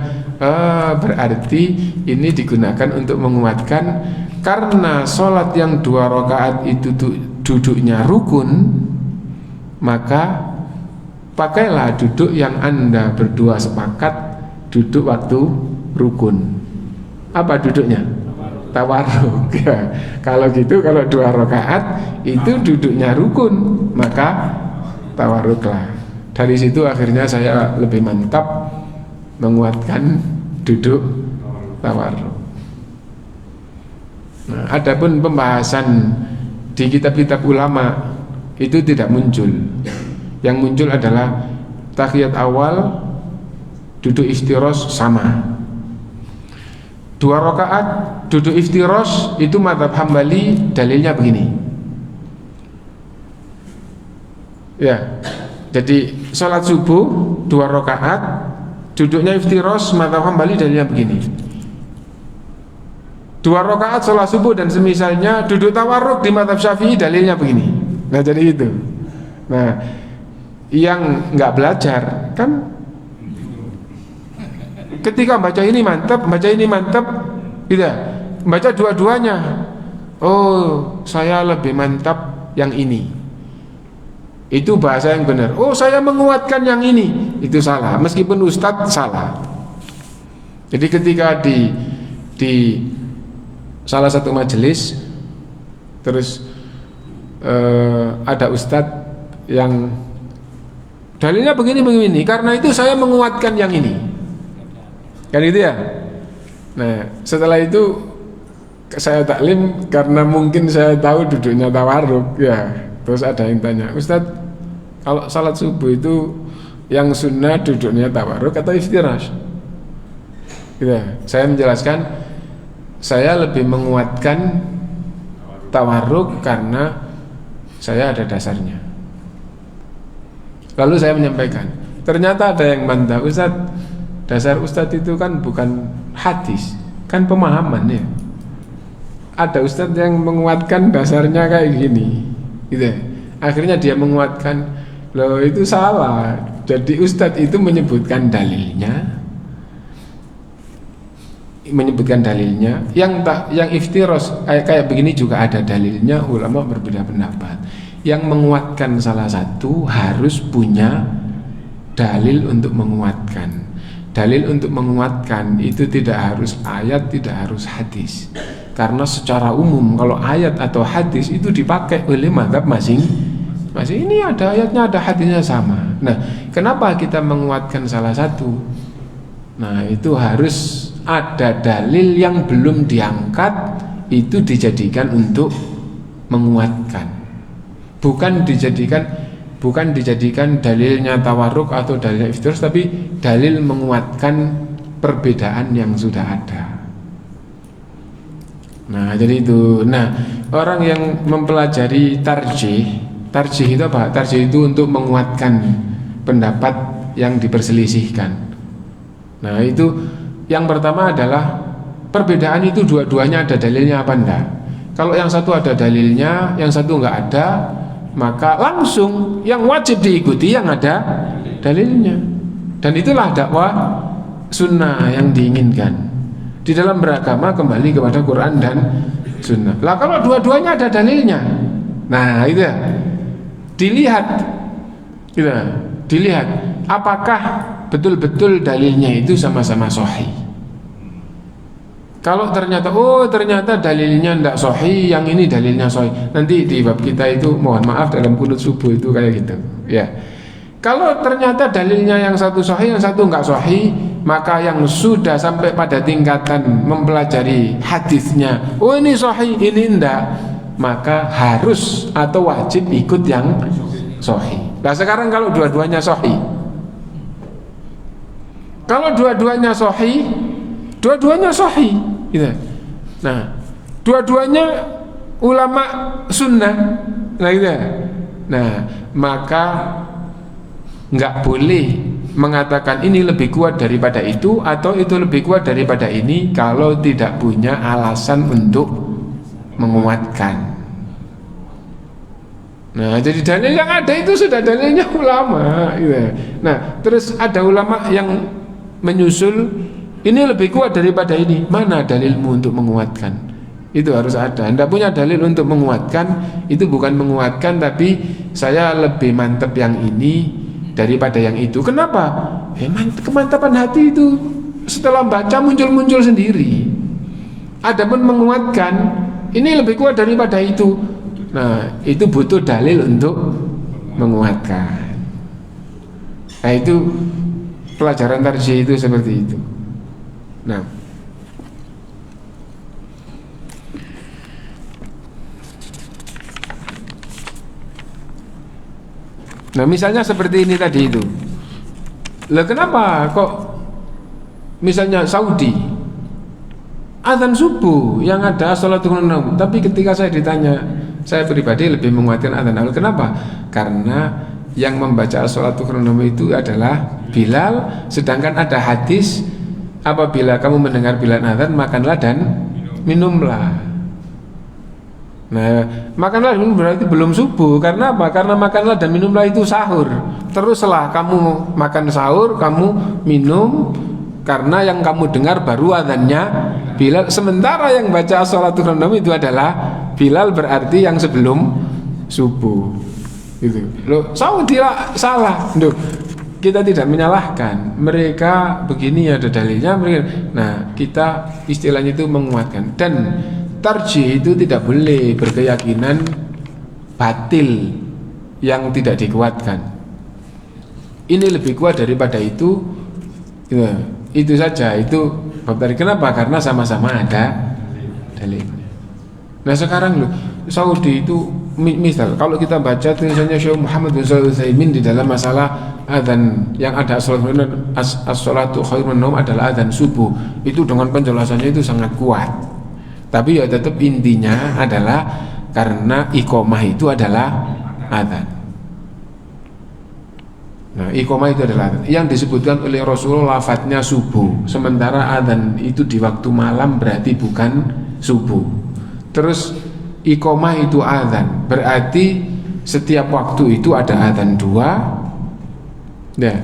berarti ini digunakan untuk menguatkan, karena sholat yang 2 rakaat itu duduknya rukun, maka pakailah duduk yang Anda berdua sepakat duduk waktu rukun. Apa duduknya? Tawarruk, ya. Kalau gitu, kalau 2 rakaat itu duduknya rukun, maka tawarruklah. Dari situ akhirnya saya lebih mantap menguatkan duduk tawarruk. Nah, adapun pembahasan di kitab-kitab ulama itu tidak muncul. Yang muncul adalah tahiyat awal duduk iftirash sama. 2 rakaat duduk iftirash itu mazhab Hambali, dalilnya begini. Ya. Jadi sholat subuh 2 rakaat duduknya iftirash, mazhab Hambali dalilnya begini. 2 rakaat sholat subuh dan semisalnya duduk tawarruk di mazhab Syafi'i dalilnya begini. Nah jadi itu. Nah yang nggak belajar kan ketika baca ini mantap, gitu. Baca dua-duanya, oh saya lebih mantap yang ini. Itu bahasa yang benar. Oh saya menguatkan yang ini, itu salah. Meskipun ustadz salah. Jadi ketika di salah satu majelis, terus ada ustadz yang dalilnya begini, karena itu saya menguatkan yang ini. Kan itu ya. Nah, setelah itu saya taklim karena mungkin saya tahu duduknya tawarruk ya. Terus ada yang tanya, Ustadz, kalau salat subuh itu yang sunnah duduknya tawarruk atau iftirash? Gitu. Saya menjelaskan, saya lebih menguatkan tawarruk karena saya ada dasarnya. Lalu saya menyampaikan, ternyata ada yang bantah, Ustadz, dasar Ustadz itu kan bukan hadis, kan pemahaman ya. Ada Ustadz yang menguatkan dasarnya kayak gini, gitu. Akhirnya dia menguatkan, loh itu salah. Jadi Ustadz itu menyebutkan dalilnya, yang iftiros kayak begini juga ada dalilnya. Ulama berbeda pendapat. Yang menguatkan salah satu harus punya dalil untuk menguatkan. Dalil untuk menguatkan itu tidak harus ayat, tidak harus hadis. Karena secara umum kalau ayat atau hadis itu dipakai oleh mazhab masing-masing. Ini ada ayatnya, ada hadisnya sama. Nah, kenapa kita menguatkan salah satu? Nah, itu harus ada dalil yang belum diangkat, itu dijadikan untuk menguatkan. Bukan dijadikan dalilnya tawarruk atau dalil iftiras, tapi dalil menguatkan perbedaan yang sudah ada. Nah, jadi itu. Nah, orang yang mempelajari tarjih itu apa? Tarjih itu untuk menguatkan pendapat yang diperselisihkan. Nah, itu yang pertama adalah perbedaan itu dua-duanya ada dalilnya apa enggak. Kalau yang satu ada dalilnya, yang satu enggak ada, maka langsung yang wajib diikuti yang ada dalilnya. Dan itulah dakwah sunnah yang diinginkan. Di dalam beragama kembali kepada Quran dan sunnah. Lah kalau dua-duanya ada dalilnya, nah itu ya, dilihat apakah betul-betul dalilnya itu sama-sama sahih. Kalau ternyata dalilnya tidak sahih, yang ini dalilnya sahih. Nanti di bab kita itu mohon maaf dalam kunut subuh itu kayak gitu ya. Kalau ternyata dalilnya yang satu sahih, yang satu enggak sahih, maka yang sudah sampai pada tingkatan mempelajari hadisnya, oh ini sahih, ini enggak, maka harus atau wajib ikut yang sahih. Nah sekarang kalau dua-duanya sahih, dua-duanya sahih gitu. Nah, dua-duanya ulama sunnah, nah gitu. Nah, maka nggak boleh mengatakan ini lebih kuat daripada itu atau itu lebih kuat daripada ini kalau tidak punya alasan untuk menguatkan. Nah, jadi dalil yang ada itu sudah dalilnya ulama gitu. Nah, terus ada ulama yang menyusul ini lebih kuat daripada ini. Mana dalilmu untuk menguatkan? Itu harus ada. Anda punya dalil untuk menguatkan, itu bukan menguatkan, tapi saya lebih mantap yang ini daripada yang itu. Kenapa? Kemantapan hati itu setelah baca muncul sendiri. Adapun menguatkan, ini lebih kuat daripada itu. Nah, itu butuh dalil untuk menguatkan. Nah, itu pelajaran tarjih itu seperti itu. Nah, misalnya seperti ini tadi itu. Lah kenapa kok misalnya Saudi azan subuh yang ada sholatul naum, tapi ketika saya ditanya, saya pribadi lebih menguatkan azan awal. Kenapa? Karena yang membaca sholatul naum itu adalah Bilal, sedangkan ada hadis apabila kamu mendengar Bilal azan, makanlah dan minumlah. Nah, makanlah dan minum berarti belum subuh. Karena apa? Karena makanlah dan minumlah itu sahur. Teruslah kamu makan sahur, kamu minum, karena yang kamu dengar baru azannya Bilal. Sementara yang baca sholatul naum itu adalah Bilal, berarti yang sebelum subuh. Gitu. Loh, Saudi salah. Loh, kita tidak menyalahkan, mereka begini ada dalilnya mereka. Nah, kita istilahnya itu menguatkan. Dan tarjih itu tidak boleh berkeyakinan batil yang tidak dikuatkan. Ini lebih kuat daripada itu, Itu saja, itu bab tadi. Kenapa? Karena sama-sama ada dalilnya. Nah sekarang loh, Saudi itu misal kalau kita baca tulisannya Syekh Muhammad bin Shalih Al-Utsaimin di dalam masalah adzan yang ada as-salatu khairun naum adalah adzan subuh, itu dengan penjelasannya itu sangat kuat. Tapi ya tetap intinya adalah karena iqamah itu adalah adzan. Nah, iqamah itu adalah adzan yang disebutkan oleh Rasulullah, lafadznya subuh, sementara adzan itu di waktu malam berarti bukan subuh. Terus iqamah itu adzan, berarti setiap waktu itu ada adzan dua. Ya,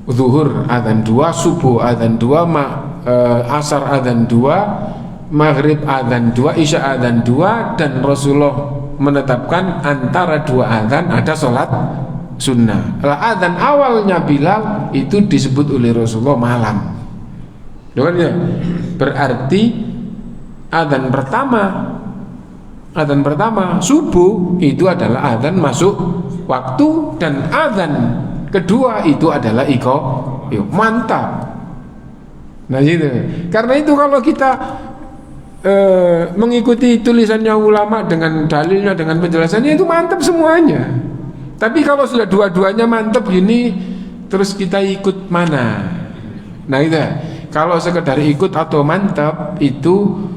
zuhur adzan dua, subuh adzan dua, asar adzan dua, maghrib adzan dua, isya adzan dua, dan Rasulullah menetapkan antara dua adzan ada sholat sunnah. Adzan awalnya Bilal itu disebut oleh Rasulullah malam. Dengar ya? Berarti adzan pertama subuh itu adalah adzan masuk waktu, dan adzan kedua itu adalah mantap. Nah gitu. Karena itu kalau kita mengikuti tulisannya ulama dengan dalilnya, dengan penjelasannya, itu mantap semuanya. Tapi kalau sudah dua-duanya mantap gini, terus kita ikut mana? Nah itu. Kalau sekedar ikut atau mantap itu,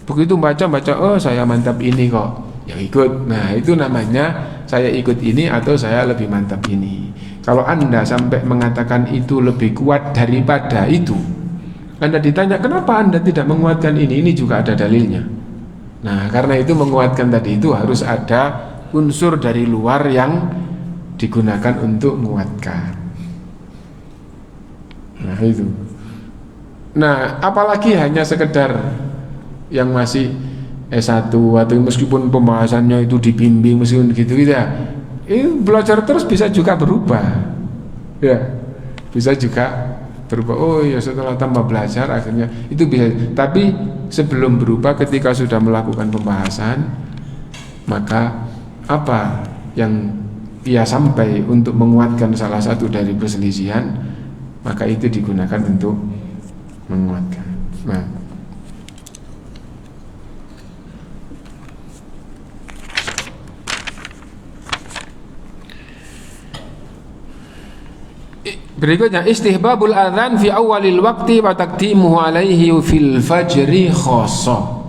begitu baca oh saya mantap ini kok, ya ikut. Nah itu namanya saya ikut ini atau saya lebih mantap ini. Kalau Anda sampai mengatakan itu lebih kuat daripada itu, Anda ditanya kenapa Anda tidak menguatkan ini juga ada dalilnya. Nah karena itu menguatkan tadi itu harus ada unsur dari luar yang digunakan untuk menguatkan. Nah itu. Nah apalagi hanya sekedar yang masih S1 atau meskipun pembahasannya itu dibimbing meskipun gitu ya, belajar terus bisa juga berubah. Ya, bisa juga berubah. Oh ya setelah tambah belajar akhirnya itu bisa. Tapi sebelum berubah, ketika sudah melakukan pembahasan, maka apa yang ia sampai untuk menguatkan salah satu dari perselisihan, maka itu digunakan untuk menguatkan. Nah, berikutnya istihbabul adzan fi awalil waqti wa taqdimuhu alaihi fil fajri khassa.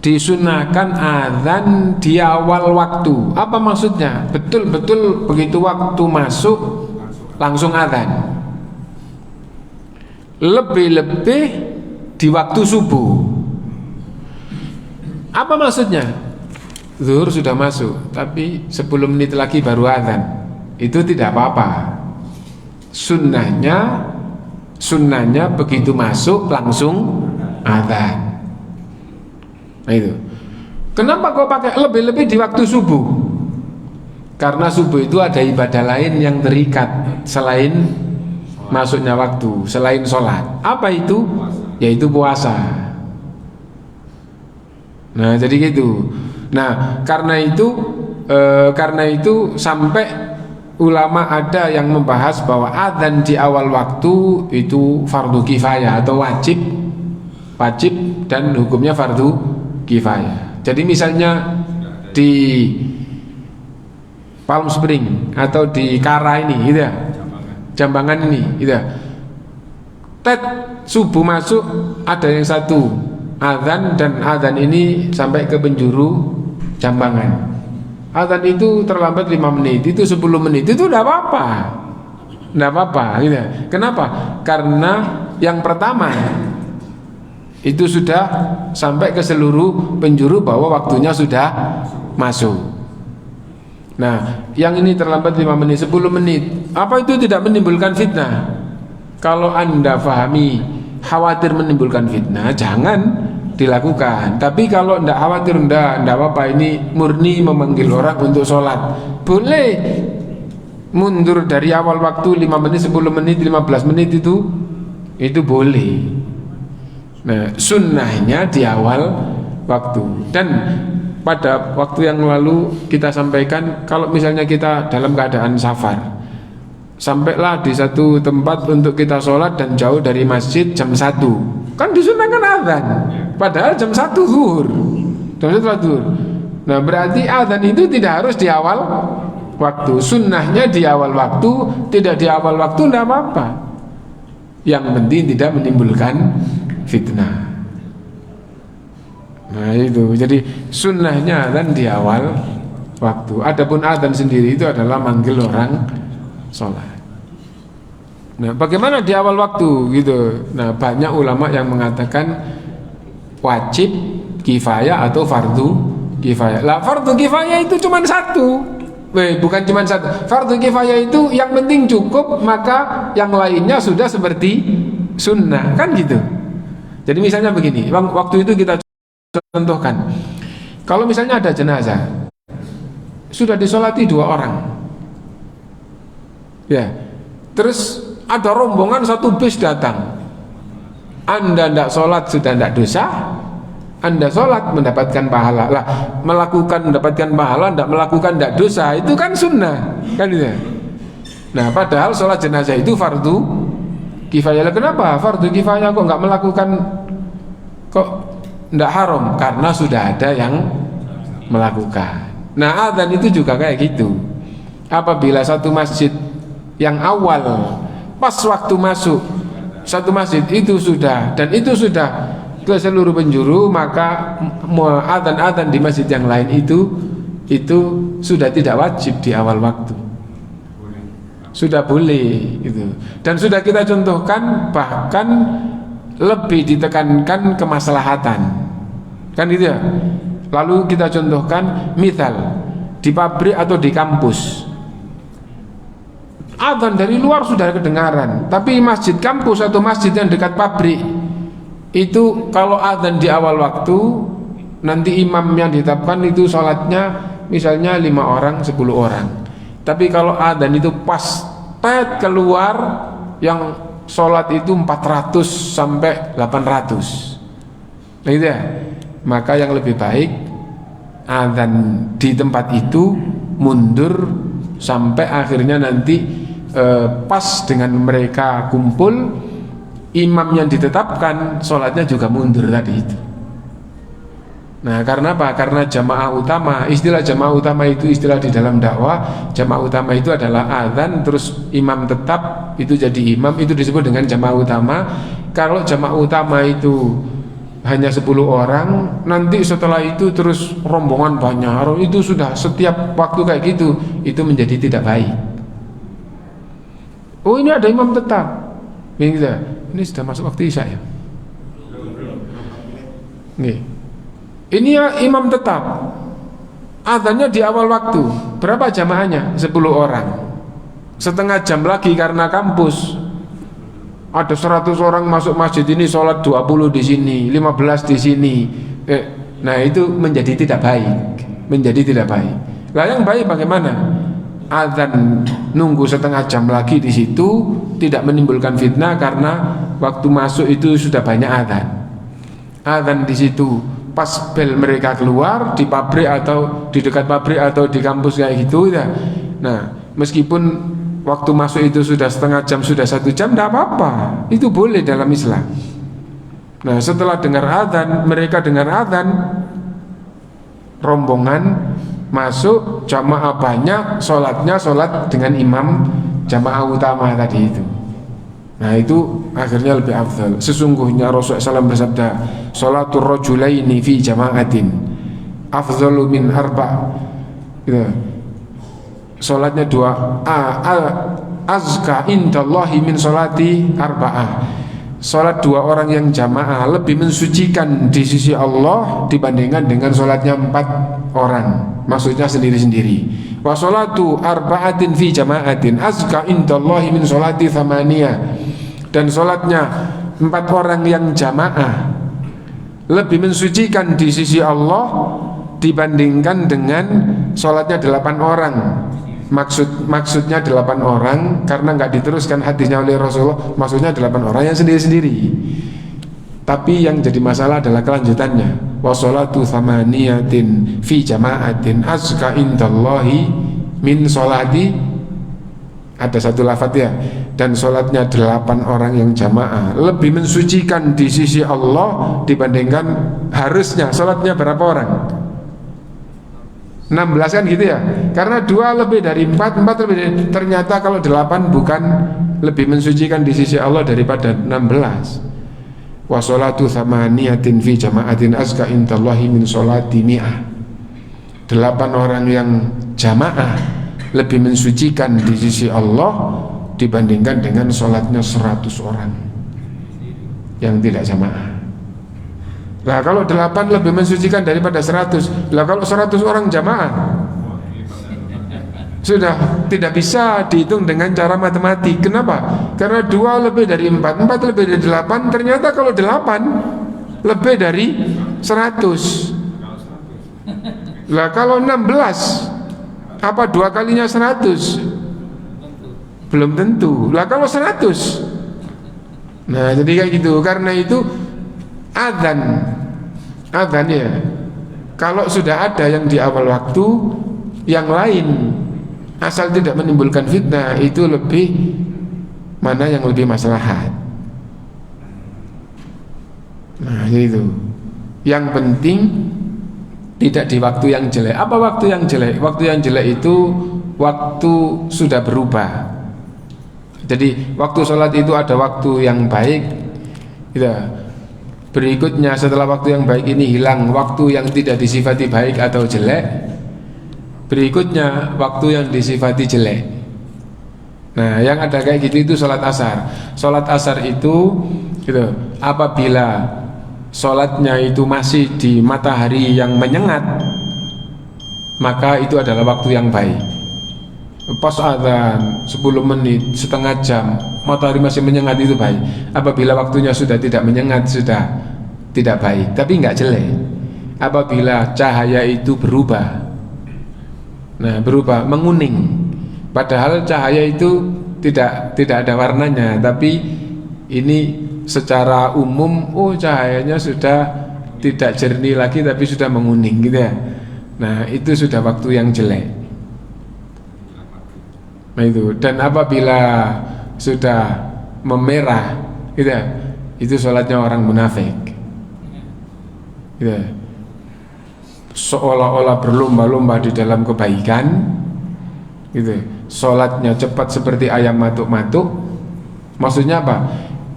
Disunahkan adzan di awal waktu. Apa maksudnya? Betul-betul begitu waktu masuk langsung adzan. Lebih-lebih di waktu subuh. Apa maksudnya? Zuhur sudah masuk, tapi 10 menit lagi baru adzan. Itu tidak apa-apa. Sunnahnya begitu masuk langsung adzan. Nah itu. Kenapa kau pakai lebih-lebih di waktu subuh? Karena subuh itu ada ibadah lain yang terikat selain masuknya waktu, selain sholat. Apa itu? Yaitu puasa. Nah jadi gitu. Nah karena itu sampai ulama ada yang membahas bahwa adzan di awal waktu itu fardu kifayah atau wajib dan hukumnya fardu kifayah. Jadi misalnya di Palm Spring atau di Kara ini gitu ya, Jambangan ini gitu ya, subuh masuk ada yang satu adzan, dan adzan ini sampai ke penjuru Jambangan. Adzan itu terlambat 5 menit, itu 10 menit, itu tidak apa-apa gitu ya. Kenapa? Karena yang pertama itu sudah sampai ke seluruh penjuru bahwa waktunya sudah masuk. Nah, yang ini terlambat 5 menit, 10 menit, apa itu tidak menimbulkan fitnah? Kalau Anda pahami khawatir menimbulkan fitnah, jangan dilakukan. Tapi kalau tidak khawatir, tidak apa-apa, ini murni memanggil orang untuk sholat, boleh mundur dari awal waktu 5 menit, 10 menit, 15 menit itu boleh. Nah, sunnahnya di awal waktu. Dan pada waktu yang lalu kita sampaikan, kalau misalnya kita dalam keadaan safar, sampailah di satu tempat untuk kita sholat dan jauh dari masjid jam 1. Kan disunahkan azan, padahal jam 1 zuhur, jam 1 zuhur. Nah berarti azan itu tidak harus di awal waktu. Sunnahnya di awal waktu, tidak di awal waktu tidak apa-apa. Yang penting tidak menimbulkan fitnah. Nah itu, jadi sunnahnya azan di awal waktu. Adapun azan sendiri itu adalah manggil orang sholat. Nah bagaimana di awal waktu gitu. Nah banyak ulama yang mengatakan wajib kifayah atau fardu kifayah. Lah fardu kifayah itu cuma satu. Bukan cuma satu. Fardu kifayah itu yang penting cukup, maka yang lainnya sudah seperti sunnah, kan gitu. Jadi misalnya begini, waktu itu kita contohkan, kalau misalnya ada jenazah sudah disolati 2 orang, ya, terus ada rombongan 1 bis datang. Anda tidak sholat sudah tidak dosa, Anda sholat mendapatkan pahala. Lah melakukan mendapatkan pahala, tidak melakukan tidak dosa, itu kan sunnah, kan gitu. Nah padahal sholat jenazah itu fardu kifayah. Kenapa fardu kifayah kok nggak melakukan, kok tidak haram? Karena sudah ada yang melakukan. Nah adzan itu juga kayak gitu. Apabila satu masjid yang awal pas waktu masuk satu masjid itu sudah, dan itu sudah ke seluruh penjuru, maka adzan-adzan di masjid yang lain itu sudah tidak wajib di awal waktu, sudah boleh itu. Dan sudah kita contohkan, bahkan lebih ditekankan kemaslahatan, kan gitu ya. Lalu kita contohkan misal di pabrik atau di kampus, adzan dari luar sudah kedengaran, tapi masjid kampus atau masjid yang dekat pabrik itu kalau adzan di awal waktu, nanti imam yang ditetapkan itu sholatnya misalnya 5 orang, 10 orang. Tapi kalau adzan itu pas keluar, yang sholat itu 400 sampai 800, nah itu ya. Maka yang lebih baik adzan di tempat itu mundur sampai akhirnya nanti pas dengan mereka kumpul, imam yang ditetapkan sholatnya juga mundur tadi itu. Nah karena apa? Karena jamaah utama, istilah jamaah utama itu istilah di dalam dakwah. Jamaah utama itu adalah adzan terus imam tetap itu jadi imam, itu disebut dengan jamaah utama. Kalau jamaah utama itu hanya 10 orang, nanti setelah itu terus rombongan banyak, itu sudah setiap waktu kayak gitu, itu menjadi tidak baik. Oh ini ada imam tetap, ini sudah masuk waktu isya ya. Nih, ini ya imam tetap, adzannya di awal waktu. Berapa jamaahnya? 10 orang. Setengah jam lagi karena kampus ada 100 orang masuk masjid ini, sholat 20 di sini, 15 di sini. Nah itu menjadi tidak baik, menjadi tidak baik. Lah yang baik bagaimana? Adzan nunggu setengah jam lagi di situ, tidak menimbulkan fitnah karena waktu masuk itu sudah banyak adzan. Adzan di situ pas bel mereka keluar di pabrik atau di dekat pabrik atau di kampus kayak gitu ya. Nah meskipun waktu masuk itu sudah setengah jam, sudah 1 jam, tidak apa-apa, itu boleh dalam Islam. Nah setelah dengar adzan, mereka dengar adzan, rombongan masuk, jamaah banyak, sholatnya sholat dengan imam jamaah utama tadi itu. Nah itu akhirnya lebih afdal. Sesungguhnya Rasulullah SAW bersabda, sholatul rajulaini fi jama'atin afdalu min arba', gitu. Sholatnya 2 azka indallahi min sholati arba'ah. Sholat 2 orang yang jamaah lebih mensucikan di sisi Allah dibandingkan dengan sholatnya 4 orang, maksudnya sendiri-sendiri. Wa sholatu arba'atin fi jama'atin azka indallahi min sholati thamaniyah. Dan sholatnya 4 orang yang jamaah lebih mensucikan di sisi Allah dibandingkan dengan sholatnya 8 orang. Maksudnya 8 orang karena nggak diteruskan hadisnya oleh Rasulullah, maksudnya 8 orang yang sendiri-sendiri. Tapi yang jadi masalah adalah kelanjutannya. Wa sholatu thamaniyatin fi jama'atin azka indallahi min sholati ada satu lafadz ya, dan sholatnya 8 orang yang jamaah lebih mensucikan di sisi Allah dibandingkan harusnya sholatnya berapa orang? 16 kan gitu ya, karena 2 lebih dari 4, 4 lebih dari, ternyata kalau 8 bukan lebih mensucikan di sisi Allah daripada 16. Wa sholatu thamaniyatin fi jama'atin azka indallahi min sholati mi'ah. 8 orang yang jamaah lebih mensucikan di sisi Allah dibandingkan dengan sholatnya 100 orang yang tidak jamaah. Nah kalau 8 lebih mensucikan daripada 100, lah kalau 100 orang jamaah sudah tidak bisa dihitung dengan cara matematik. Kenapa? Karena 2 lebih dari 4, 4 lebih dari 8, ternyata kalau 8 lebih dari 100. Lah kalau 16, apa 2 kalinya 100? Belum tentu. Lah kalau 100, nah jadi kayak gitu. Karena itu adzan ya, kalau sudah ada yang di awal waktu, yang lain asal tidak menimbulkan fitnah, itu lebih, mana yang lebih maslahat. Nah itu yang penting, tidak di waktu yang jelek. Apa waktu yang jelek? Waktu yang jelek itu waktu sudah berubah. Jadi waktu sholat itu ada waktu yang baik gitu. Berikutnya setelah waktu yang baik ini hilang, waktu yang tidak disifati baik atau jelek. Berikutnya waktu yang disifati jelek. Nah yang ada kayak gitu itu sholat asar. Sholat asar itu gitu, apabila sholatnya itu masih di matahari yang menyengat, maka itu adalah waktu yang baik. Pas adzan 10 menit, setengah jam, matahari masih menyengat, itu baik. Apabila waktunya sudah tidak menyengat, sudah tidak baik, tapi enggak jelek. Apabila cahaya itu berubah, nah berubah menguning, padahal cahaya itu tidak ada warnanya, tapi ini secara umum, oh cahayanya sudah tidak jernih lagi tapi sudah menguning gitu ya. Nah itu sudah waktu yang jelek. Nah itu, dan apabila sudah memerah gitu ya, itu sholatnya orang munafik gitu ya. Seolah-olah berlomba-lomba di dalam kebaikan gitu ya. Sholatnya cepat seperti ayam matuk-matuk. Maksudnya apa?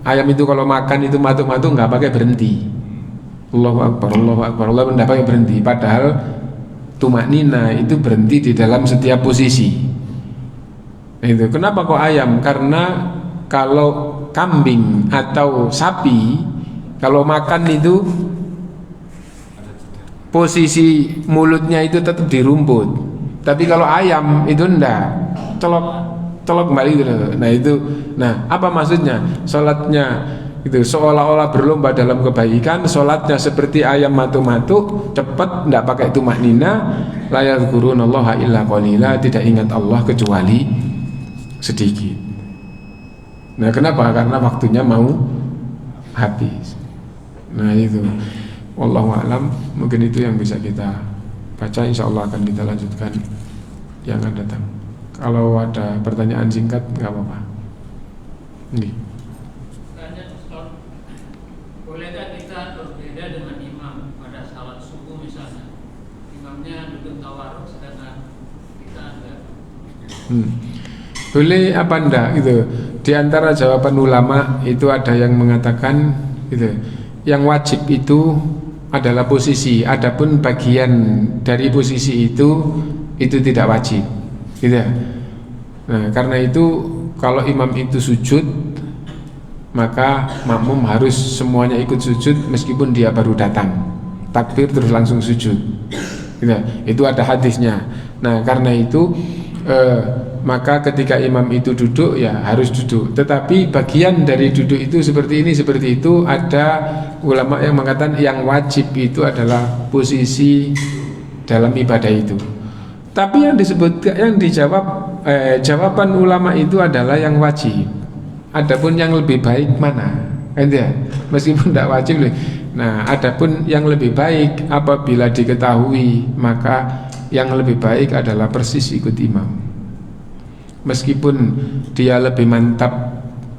Ayam itu kalau makan itu matuk-matuk nggak pakai berhenti. Allahu Akbar, Allahu Akbar, Allah nggak pakai berhenti. Padahal tumaknina itu berhenti di dalam setiap posisi. Itu kenapa kok ayam? Karena kalau kambing atau sapi kalau makan itu posisi mulutnya itu tetap di rumput. Tapi kalau ayam itu enggak, celok kembali gitu. Nah apa maksudnya? Sholatnya itu seolah-olah berlomba dalam kebaikan, sholatnya seperti ayam matuk-matuk, cepat, enggak pakai tumaknina, la yadhkurunallaha illa qalila, tidak ingat Allah kecuali sedikit. Nah kenapa? Karena waktunya mau habis. Nah itu, wallahu a'lam. Mungkin itu yang bisa kita baca. Insyaallah akan kita lanjutkan yang akan datang. Kalau ada pertanyaan singkat nggak apa-apa. Nih. Bolehkah kita berbeda dengan imam pada salat subuh misalnya? Imamnya duduk tawarruk sedangkan kita enggak. Boleh apa enggak gitu. Di antara jawaban ulama itu ada yang mengatakan gitu, yang wajib itu adalah posisi, adapun bagian dari posisi itu tidak wajib gitu ya. Nah karena itu kalau imam itu sujud, maka makmum harus semuanya ikut sujud meskipun dia baru datang, takbir terus langsung sujud gitu ya. Itu ada hadisnya. Nah karena itu maka ketika imam itu duduk ya harus duduk. Tetapi bagian dari duduk itu seperti ini seperti itu, ada ulama yang mengatakan yang wajib itu adalah posisi dalam ibadah itu. Tapi yang disebutkan, yang dijawab jawaban ulama itu adalah yang wajib. Adapun yang lebih baik mana? Ya, meskipun tidak wajib. Nah, adapun yang lebih baik apabila diketahui, maka yang lebih baik adalah persis ikut imam. meskipun dia lebih mantap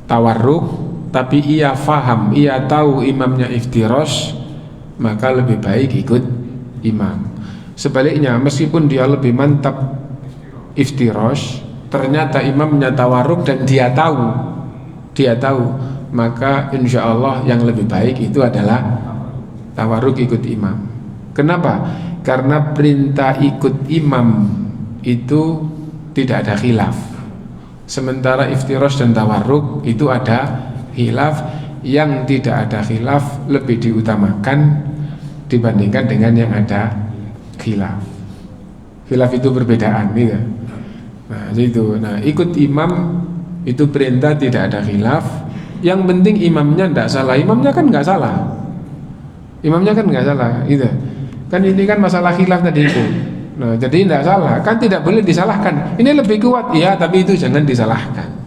tawarruk, tapi ia faham, ia tahu imamnya iftirash, maka lebih baik ikut imam. Sebaliknya, meskipun dia lebih mantap iftirash, ternyata imamnya tawarruk dan dia tahu, maka insya Allah yang lebih baik itu adalah tawarruk ikut imam. Kenapa? Karena perintah ikut imam itu tidak ada khilaf. Sementara iftirash dan tawarruk itu ada khilaf. Yang tidak ada khilaf lebih diutamakan dibandingkan dengan yang ada khilaf. Khilaf itu perbedaan, gitu. Nah, itu. Nah, ikut imam itu perintah, tidak ada khilaf. Yang penting imamnya tidak salah. Imamnya kan nggak salah. Gitu. Kan ini kan masalah khilaf tadi itu. Nah, jadi tidak salah, kan tidak boleh disalahkan. Ini lebih kuat, ya, tapi itu jangan disalahkan.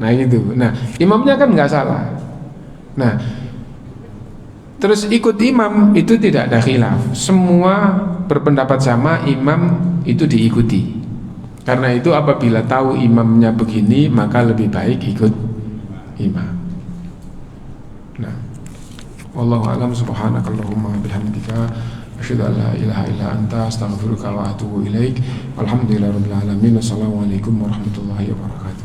Nah itu. Nah, imamnya kan nggak salah. Nah, terus ikut imam itu tidak ada khilaf. Semua berpendapat sama, imam itu diikuti. Karena itu apabila tahu imamnya begini, maka lebih baik ikut imam. Nah, wallahu a'lam. Subhanakallahumma bihamdika asyhadu an la ilaha illa anta astaghfiruka wa atubu ilaik. Alhamdulillahirabbil alamin. Wassalamualaikum warahmatullahi wabarakatuh.